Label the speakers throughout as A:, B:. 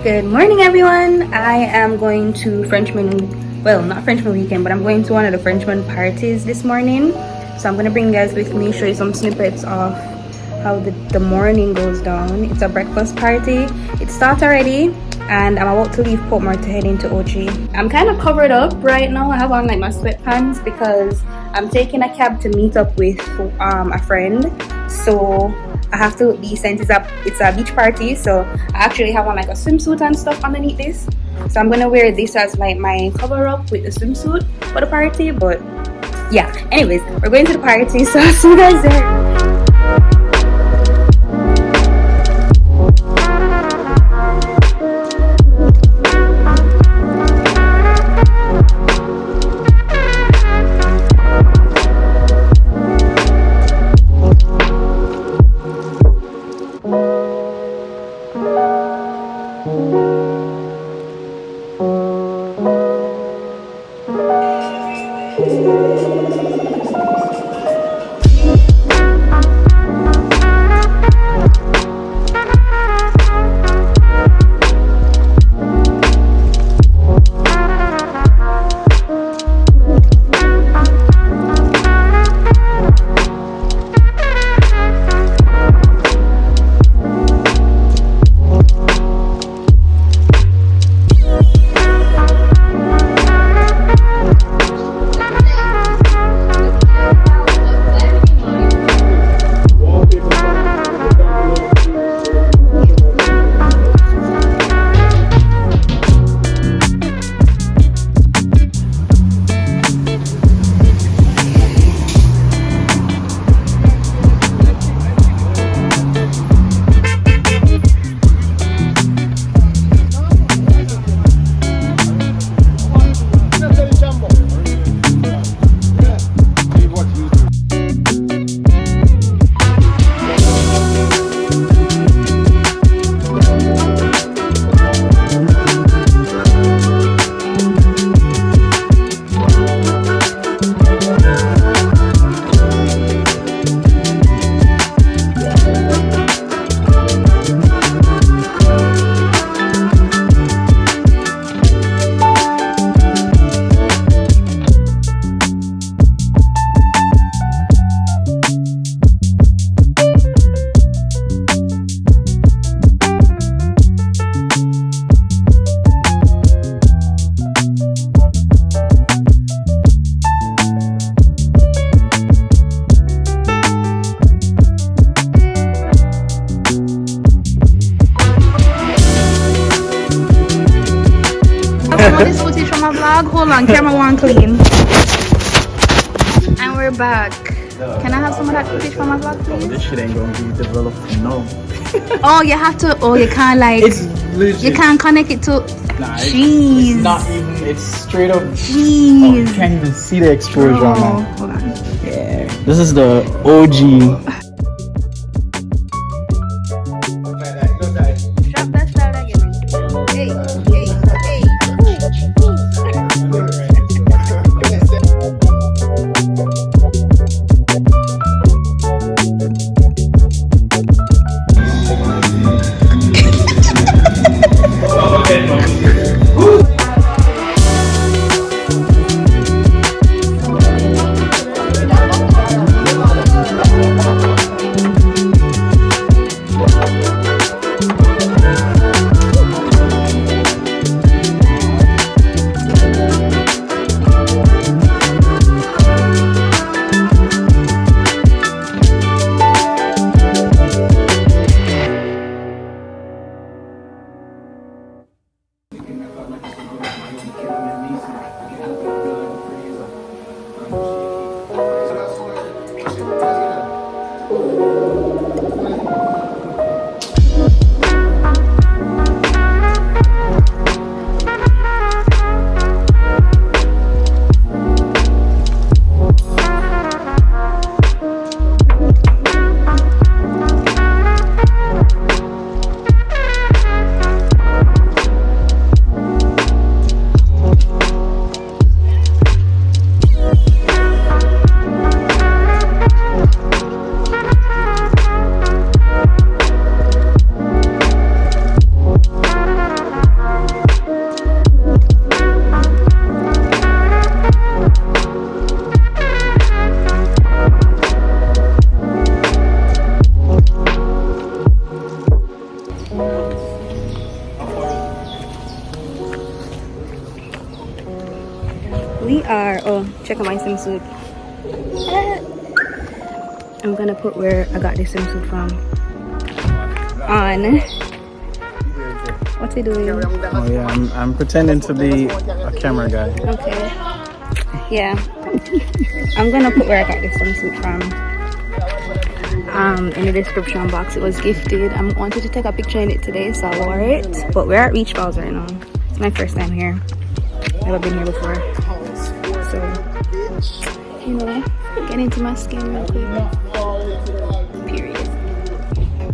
A: Good morning, everyone. I am going to Frenchman, well, not Frenchman weekend, but I'm going to one of the Frenchman parties this morning. So I'm going to bring you guys with me, show you some snippets of how the morning goes down. It's a breakfast party. It starts already, and I'm about to leave Portmore to head into Ocho. I'm kind of covered up right now. I have on like my sweatpants because I'm taking a cab to meet up with a friend. So I have to look decent. It's a beach party, so I actually have on like a swimsuit and stuff underneath this. So I'm gonna wear this as like my cover up with the swimsuit for the party. But yeah, anyways, we're going to the party, so I'll see you guys there. This footage from my vlog. Hold on, camera one clean. And we're back. Can I have some of that footage from my vlog, please?
B: This shit ain't gonna be developed, no.
A: Oh, you have to. Oh, you can't like.
B: It's legit.
A: You can't connect it to.
B: Nah,
A: Jeez.
B: it's not even. It's straight up.
A: Jeez.
B: Oh, you can't even see the exposure,
A: Oh,
B: man.
A: hold on.
B: Yeah. This is the OG.
A: Drop that style again. Hey, hey, hey. We are, oh, check out my swimsuit. I'm gonna put where I got this swimsuit from on. What's he doing?
B: Oh yeah, I'm pretending to be a camera guy.
A: Okay. Yeah. I'm gonna put where I got this swimsuit from. In the description box. It was gifted. I wanted to take a picture in it today, so I wore it. But we're at Reach Falls right now. It's my first time here. Never been here before. So, you know, get into my skin real quick. Period.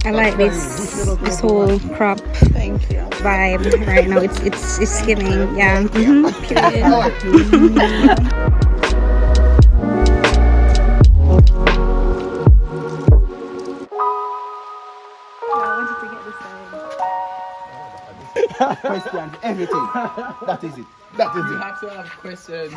A: I like this whole crop vibe right now. It's skimming. Yeah. Period.
C: Questions, everything. That is it. That is
B: You
C: it.
B: have to have questions.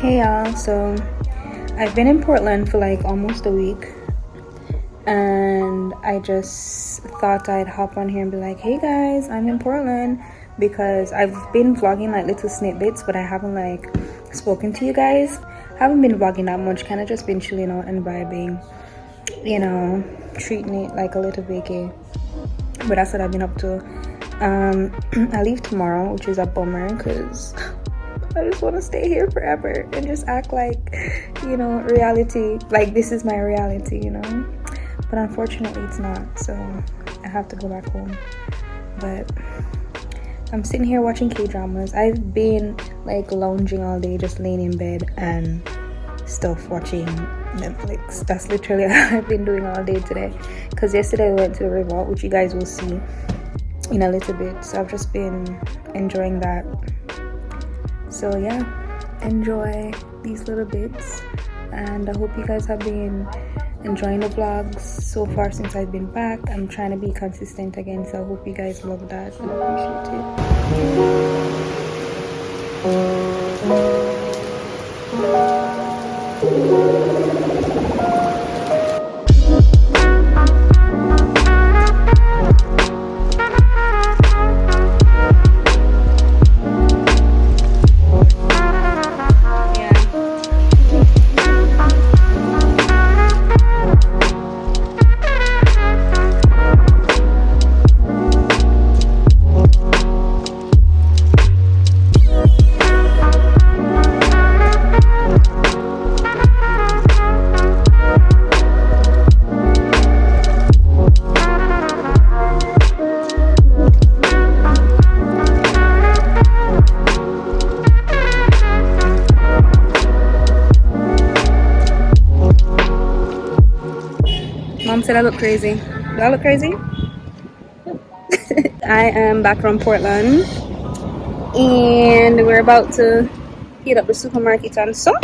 A: Hey y'all, so I've been in Portland for like almost a week, and I just thought I'd hop on here and be like, hey guys, I'm in Portland, because I've been vlogging like little snippets, but I haven't like spoken to you guys. Haven't been vlogging that much, kind of just been chilling out and vibing, you know, treating it like a little vacay. But that's what I've been up to. I leave tomorrow, which is a bummer, because I just want to stay here forever and just act like, you know, reality, like this is my reality, you know. But unfortunately it's not, so I have to go back home. But I'm sitting here watching K-dramas. I've been like lounging all day, just laying in bed and stuff, watching Netflix. That's literally what I've been doing all day today, because yesterday we went to the river, which you guys will see in a little bit. So I've just been enjoying that. So yeah, enjoy these little bits, and I hope you guys have been enjoying the vlogs so far since I've been back. I'm trying to be consistent again, so I hope you guys love that and appreciate it. Mom said I look crazy. Do I look crazy? I am back from Portland and we're about to hit up the supermarket and so.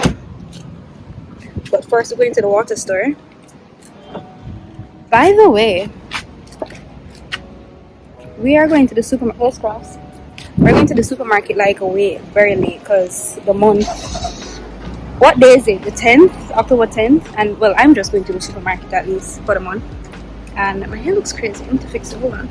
A: But first we're going to the water store. By the way, we are going to the supermarket. Let's cross. We're going to the supermarket like very late because the month. What day is it? The 10th, October 10th. And well, I'm just going to the supermarket at least for the month. And my hair looks crazy. I need to fix it. Hold on.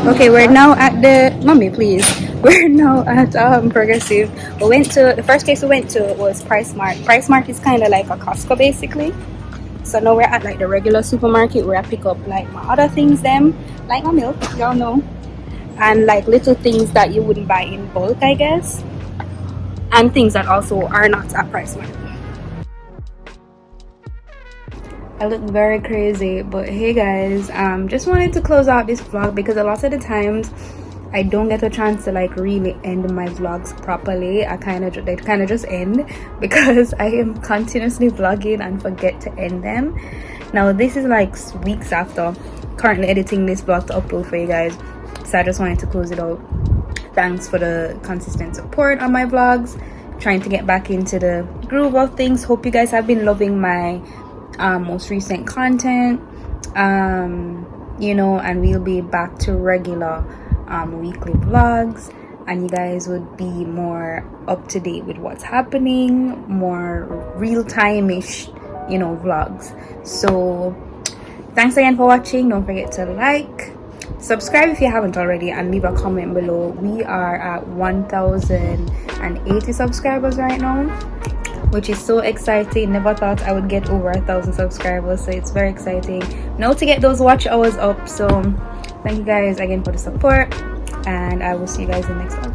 A: Okay, we're now at the mommy, please. We're now at Progressive. We went to the first place we went to was Price Mart. Price Mart is kind of like a Costco basically. So now we're at like the regular supermarket where I pick up like my other things, them like my milk, y'all know, and like little things that you wouldn't buy in bulk, I guess, and things that also are not at Price Mart. I look very crazy, but hey guys, just wanted to close out this vlog because a lot of the times I don't get a chance to like really end my vlogs properly. They kind of just end because I am continuously vlogging and forget to end them. Now this is like weeks after currently editing this vlog to upload for you guys, so I just wanted to close it out. Thanks for the consistent support on my vlogs, trying to get back into the groove of things. Hope you guys have been loving my most recent content, you know, and we'll be back to regular weekly vlogs, and you guys would be more up to date with what's happening, more real-time-ish, you know, vlogs. So thanks again for watching. Don't forget to like, subscribe if you haven't already, and leave a comment below. We are at 1,080 subscribers right now, which is so exciting. Never thought I would get over 1,000 subscribers, so it's very exciting now to get those watch hours up. So thank you guys again for the support, and I will see you guys in the next one.